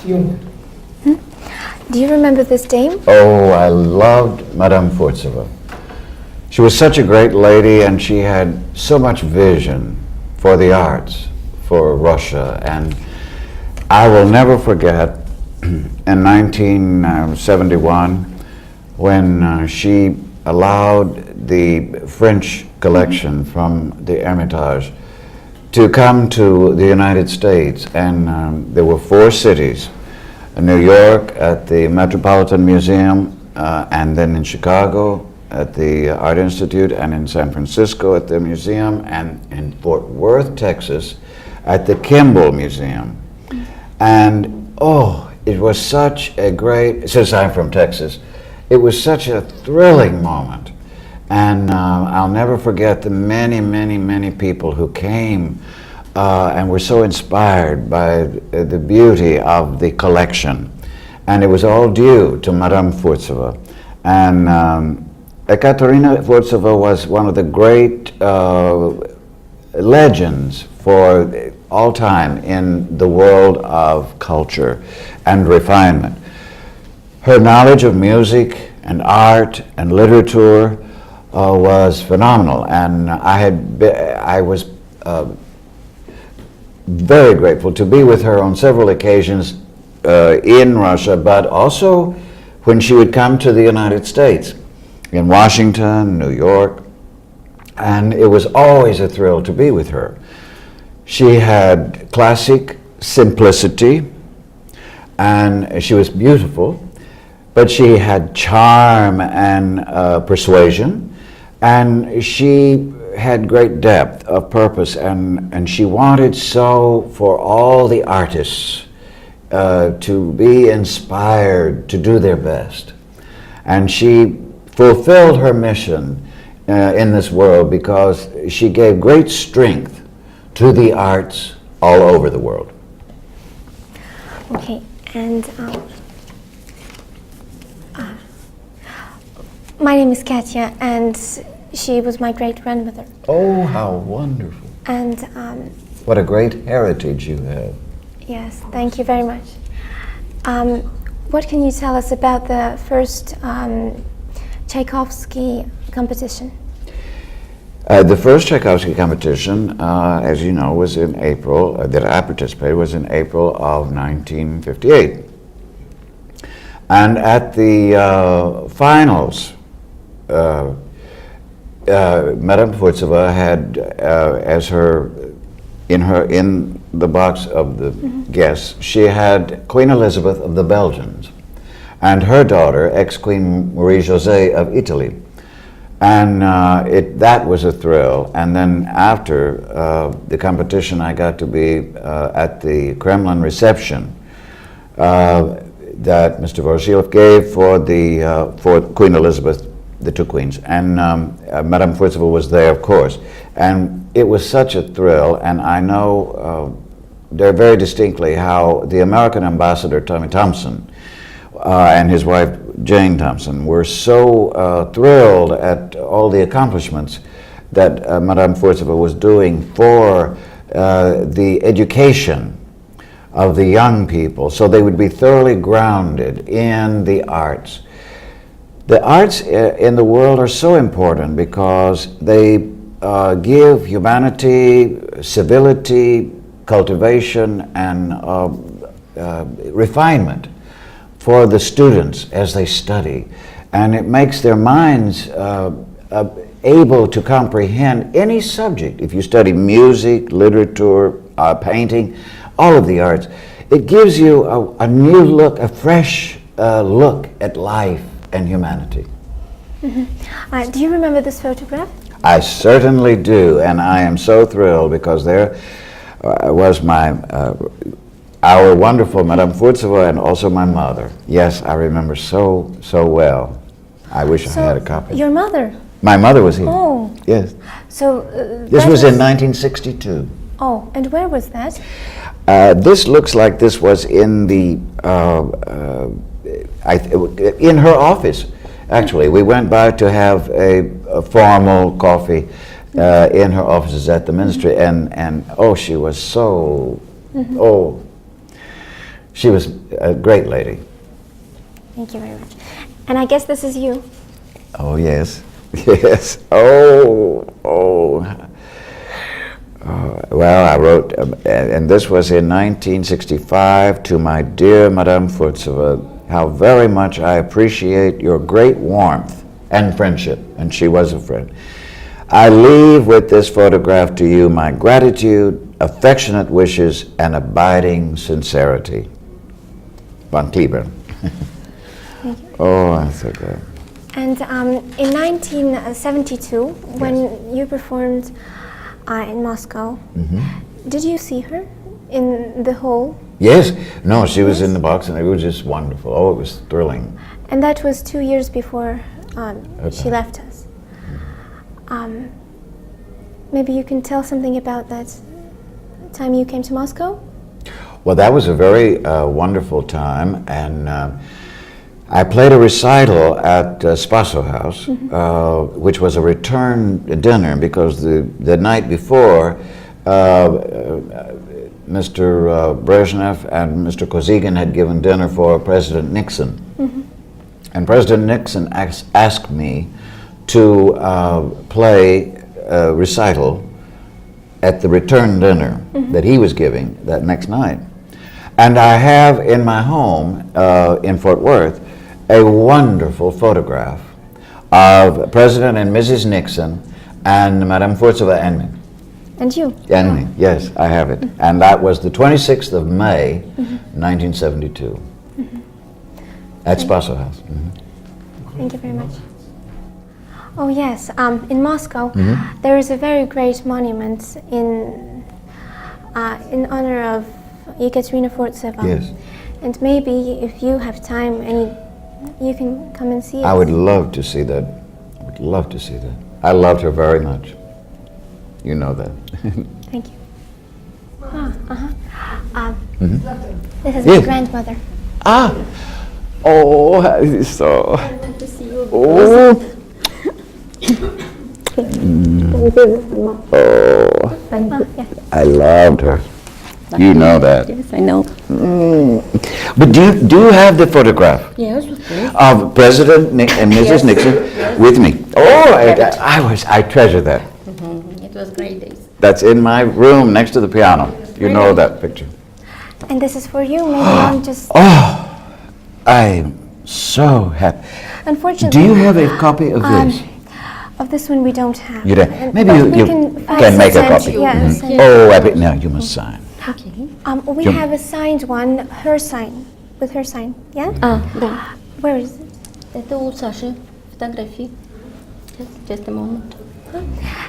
Do you remember this dame? Oh, I loved Madame Furtseva. She was such a great lady, and she had so much vision for the arts, for Russia. And I will never forget in 1971 when she allowed the French collection from the Hermitage to come to the United States. And there were 4 cities. New York at the Metropolitan Museum, and then in Chicago at the Art Institute, and in San Francisco at the museum, and in Fort Worth, Texas at the Kimball Museum. And oh, it was such a great, since I'm from Texas, it was such a thrilling moment. And I'll never forget the many, many, many people who came and were so inspired by the beauty of the collection. And it was all due to Madame Furtseva. And Ekaterina Furtseva was one of the great legends for all time in the world of culture and refinement. Her knowledge of music and art and literature was phenomenal. And I was very grateful to be with her on several occasions in Russia, but also when she would come to the United States, in Washington, New York, and it was always a thrill to be with her. She had classic simplicity, and she was beautiful, but she had charm and persuasion, and she had great depth of purpose, and she wanted so for all the artists to be inspired to do their best. And she fulfilled her mission in this world because she gave great strength to the arts all over the world. Okay, and my name is Katya, and she was my great-grandmother. Oh, how wonderful. And what a great heritage you have. yes, thank you very much. What can you tell us about the first Tchaikovsky competition? The first Tchaikovsky competition, as you know, was in April, that I participated, was in April of 1958. And at the finals, Madame Furtseva had as her in the box of the guests, she had Queen Elizabeth of the Belgians and her daughter, ex-Queen Marie-José of Italy. And that was a thrill. And then after the competition, I got to be at the Kremlin reception that Mr. Vorshilov gave for Queen Elizabeth, the 2 queens, and Madame Furtseva was there, of course. And it was such a thrill, and I know very distinctly how the American ambassador, Tommy Thompson, and his wife, Jane Thompson, were so thrilled at all the accomplishments that Madame Furtseva was doing for the education of the young people, so they would be thoroughly grounded in the arts. The arts in the world are so important because they give humanity, civility, cultivation, and refinement for the students as they study. And it makes their minds able to comprehend any subject. If you study music, literature, painting, all of the arts, it gives you a new look, a fresh look at life and humanity. Do you remember this photograph? I certainly do, and I am so thrilled because there was our wonderful Madame Furtseva and also my mother. Yes, I remember so well. I wish I had a copy. Your mother? My mother was here. Oh. Yes. So this was in 1962. Oh, and where was that? This looks like this was in the in her office. Actually, we went by to have a formal coffee in her offices at the ministry, and oh, she was so She was a great lady. Thank you very much. And I guess this is you. Oh, yes. Yes. Oh. Well, I wrote, and this was in 1965, to my dear Madame Furtseva, how very much I appreciate your great warmth and friendship, and she was a friend. I leave with this photograph to you my gratitude, affectionate wishes, and abiding sincerity. Von Cliburn. Thank you. Oh, that's so good. And in 1972, when you performed in Moscow, did you see her in the hall? Yes. No, she was in the box, and it was just wonderful. Oh, it was thrilling. And that was 2 years before Okay. she left us. Maybe you can tell something about that time you came to Moscow? Well, that was a very wonderful time, and I played a recital at Spaso House, which was a return dinner, because the night before, Mr. Brezhnev and Mr. Kosygin had given dinner for President Nixon. And President Nixon asked me to play a recital at the return dinner that he was giving that next night. And I have in my home in Fort Worth a wonderful photograph of President and Mrs. Nixon and Madame Furtseva and me. And you? And me, yes, I have it. And that was the 26th of May, 1972, at Spaso House. Thank you very much. Oh yes, in Moscow there is a very great monument in honor of Ekaterina Furtseva. Yes. And maybe if you have time and you can come and see it. I would love to see that. I would love to see that. I loved her very much. You know that. Thank you. This is Yes. my grandmother. Ah! Oh, so. Good to see you. Oh. Yeah. I loved her. You know that. Yes, I know. But do you have the photograph Yes, okay. of President and Mrs. Nixon with me? Oh, I treasure that. It was great days. That's in my room next to the piano. You know that picture. And this is for you. Maybe I'm just. Oh, I'm so happy. Unfortunately. Do you have a copy of this? Of this one we don't have. You don't. And- Maybe but you we can make a send copy. you- Yeah, send you. Oh, now you must sign. Okay. We Jum- have a signed one, her sign, with her sign. Yeah. Да. Where is it? Это у Саши фотографии. Just a moment.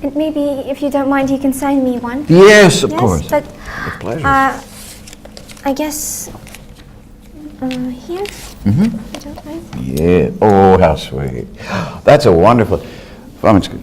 And maybe if you don't mind, you can sign me one. Yes, of Yes, course. but With pleasure. I guess here. I don't mind. Yeah. Oh, how sweet. That's a wonderful. Vomitsky.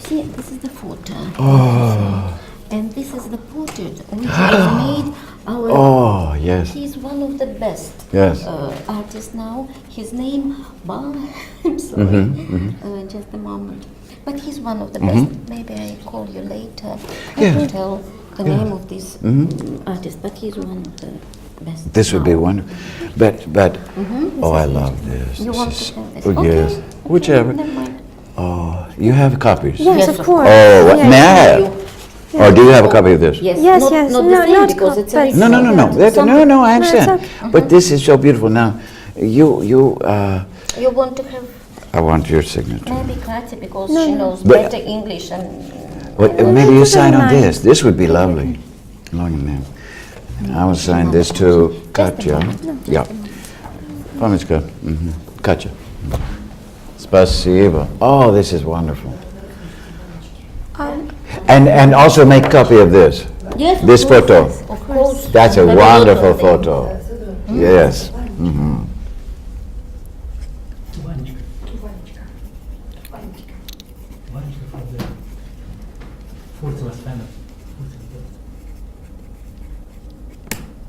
See, this is the photo. Oh. And this is the portrait which is made our. Oh, yes. He's one of the best Yes. artists now. His name, I'm sorry, just a moment. But he's one of the best. Maybe I call you later. I Yeah. can tell the name of this artist, but he's one of the best. This would be now. wonderful. But oh, I love this. You This want is- to have this? Oh, Okay. yes. Whichever. Never mind. Oh, you have copies? Yes, Yes, of of course. Oh, what, Yes. may I have? Or do you have a copy of this? Yes, Yes, not, yes. not No, the same not because co- it's a but- recent No, no, no, no. one. That, Some- no, I No, it's understand. okay. But this is so beautiful. Now, you, You want to have I want your signature. maybe Katya because No, she no. knows But- better English and Well, No, maybe it you doesn't sign on matter. this. This would be lovely. Long name. And I will sign this to Katya. Yeah. Vomitsky. Katya. Spasibo. Oh, this is wonderful. And also make copy of this. yes, This of course, photo. Of course. That's a Have lot wonderful of them. photo. Yes. Ванечка for the Furtseva's family.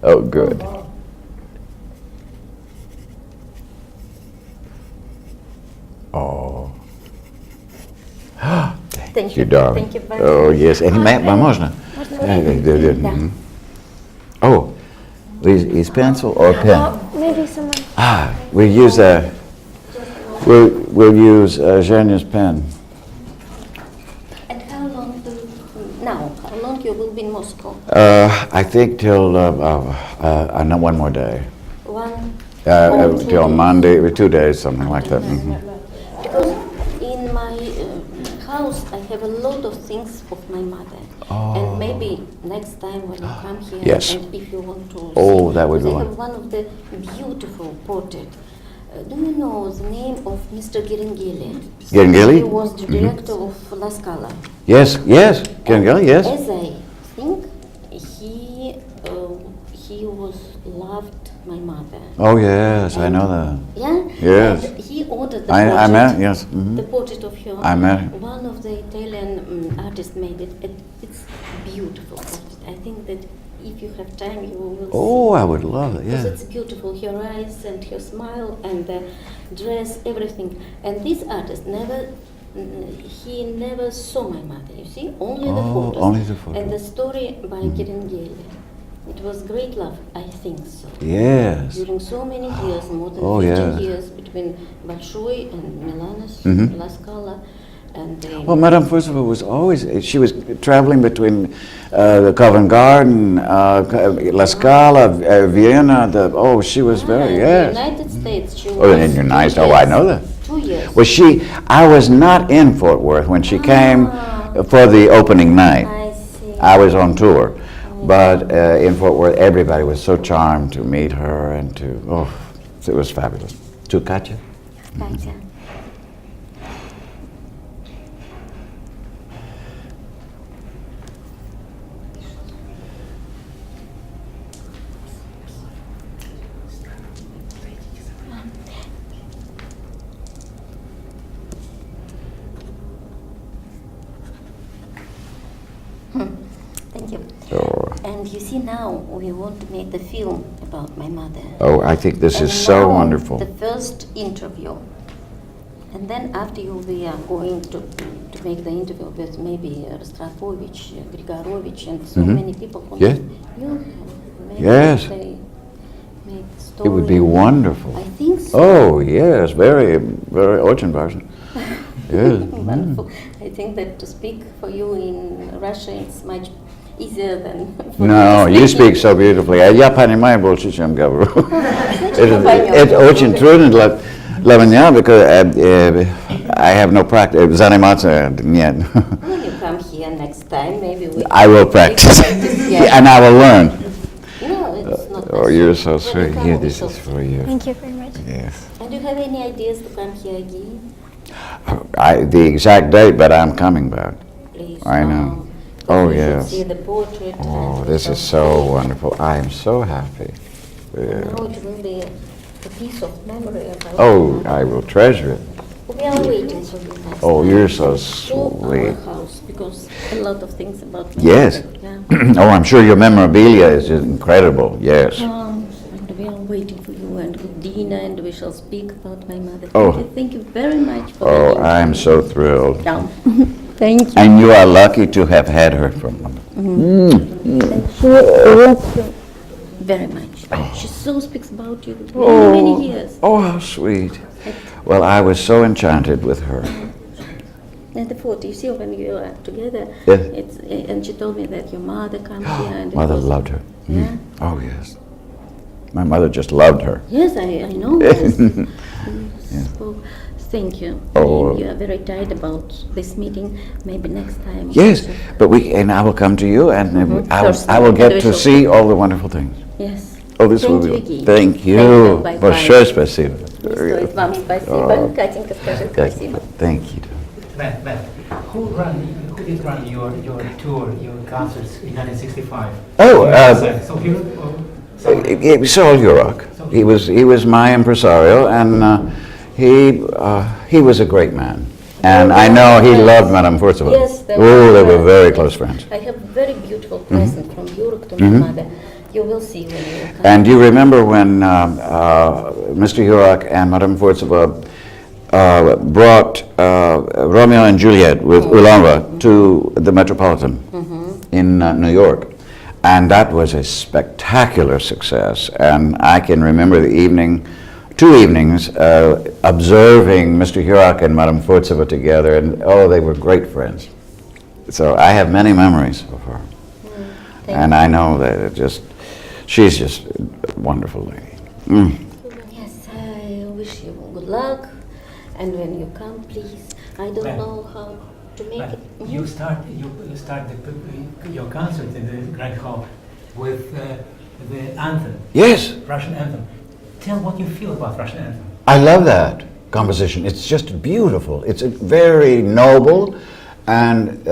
Oh, good. Oh. Thank You you. darling. Thank you very Oh, yes. And можно? they did. Mhm. Oh, is pencil or pen? Maybe someone. We'll use we'll use Zhenya's pen. And how long how long you will be in Moscow? I think till one more day. One Till Monday, 2 days, something like that. Mhm. Because in my house I have a lot of things of my mother. And maybe next time when you come here, Yes. and if you want to Oh, see, that would be because I one. have one of the beautiful portrait. Do you know the name of Mr. Gerengeli? Gerengeli? He was the director of La Scala. Yes, Gerengeli, yes. As I think, he was loved my mother. Oh, yes, I know that. Yeah? Yes. And he ordered the I portrait. met, yes. Mhm. The portrait of her. I met him. One of the Italian artists made it. It's beautiful portrait. I think that if you have time, you will Oh, see. I would love it, Because yeah. it's beautiful, her eyes and her smile and the dress, everything. And this artist he never saw my mother, you see, only the Oh, photos. only the photos. And the story by Gerengeli. It was great love, I think so. Yes. During so many years, more than Oh, 15 yes. years, between Bolshoi and Milanos, Mhm. La Scala, and Well, Madame Furtseva was always, she was traveling between the Covent Garden, La Scala, Vienna, she was very, in yes. the United States, she Oh, was in the United 2 States, I years. know that. 2 years. Well, I was not in Fort Worth when she came for the opening night. I see. I was on tour. But in Fort Worth, everybody was so charmed to meet her and it was fabulous. To Katya? Katya. Thank you. Oh, And you see now, we want to make the film about my mother. I think this is And so now wonderful. The first interview. And then after we are going to make the interview with maybe Rostropovich, Grigorovich, and so Mhm. many people who Yes. you maybe Yes. they make story. It would be wonderful. I think so. Oh, yes, very, very очень важно. Yes. Wonderful. I think that to speak for you in Russia it's much easier than for No, me to you speak speak so beautifully. Я понимаю больше, чем говорю. Это очень трудно для меня, because I have no practice. Заниматься нет. When you come here next time, maybe we I will practice, yeah. and I will learn. No, it's not Oh, you're so When sweet. you come, Here, we this shall is see. for you. Thank you very much. Yes. And do you have any ideas to come here again? The exact date, but I'm coming back. Please. I know. Oh, we should yes. see the portrait. Oh, and this we is shall so see. wonderful. I am so happy. Now Yeah. it will be a piece of memory of our Oh, mother. I will treasure it. We are waiting for you next Oh, time you're so to our sweet. house because a lot of things about my Yes. mother. Yeah. Oh, I'm sure your memorabilia is incredible. Yes. And we are waiting for you and with Dina, and we shall speak about my mother. Oh. Thank you very much for Oh, being I'm here. so thrilled. Yeah. Thank you. And you are lucky to have had her from. Very much. She so speaks about you many, many years. Oh, how sweet. Well, I was so enchanted with her. And the photo, you see, when you are together, Yes. and she told me that your mother comes here. And it Mother was- loved her. Yeah. Oh, yes. My mother just loved her. Yes, I know. Yes. So, thank you. Oh. You are very tired about this meeting. Maybe next time. Yes, but I will come to you, and I will get to see all the wonderful things. Yes. Oh, this Thank will you be. again. Thank you. Bye-bye. Большое спасибо. Не стоит вам спасибо. Oh. Катенька, скажи спасибо. Thank you. Ben, who did run your tour, your concerts in 1965? Oh, So here, or It was Sol Yurok. He was my impresario, and he was a great man. And I know he loved Madame Furtseva. Yes, they were very close friends. I have very beautiful present from Europe to my mother. You will see when you come. And do you remember when Mr. Yurok and Madame Furtseva brought Romeo and Juliet with Ulamba to the Metropolitan? in New York. And that was a spectacular success. And I can remember the evening, 2 evenings, observing Mr. Hurak and Madame Furtseva together, and oh, they were great friends. So I have many memories of her. And I know that she's just a wonderful lady. Yes, I wish you good luck. And when you come, please, I don't know how to make But it. you start your concert in the Grand Hall with the anthem, Yes, Russian anthem. Tell what you feel about Russian anthem. I love that composition. It's just beautiful. It's a very noble and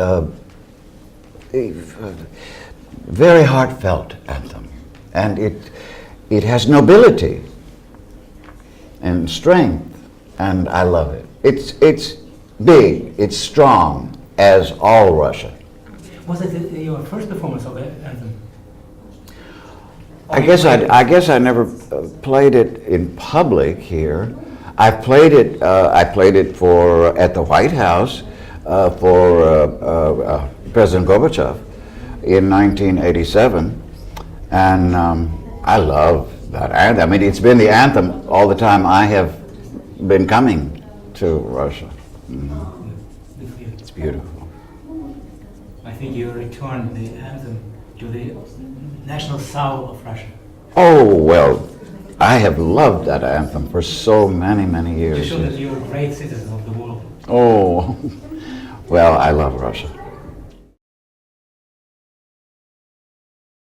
very heartfelt anthem. And it has nobility and strength, and I love it. It's big, it's strong, as all Russia. Was it your first performance of the anthem? I guess I never played it in public here. I played it for at the White House for President Gorbachev in 1987, and I love that anthem. I mean, it's been the anthem all the time I have been coming to Russia. It's beautiful. I think you returned the anthem to the national soul of Russia. Oh, well, I have loved that anthem for so many, many To years. show that you're a great citizen of the world. Oh, well, I love Russia.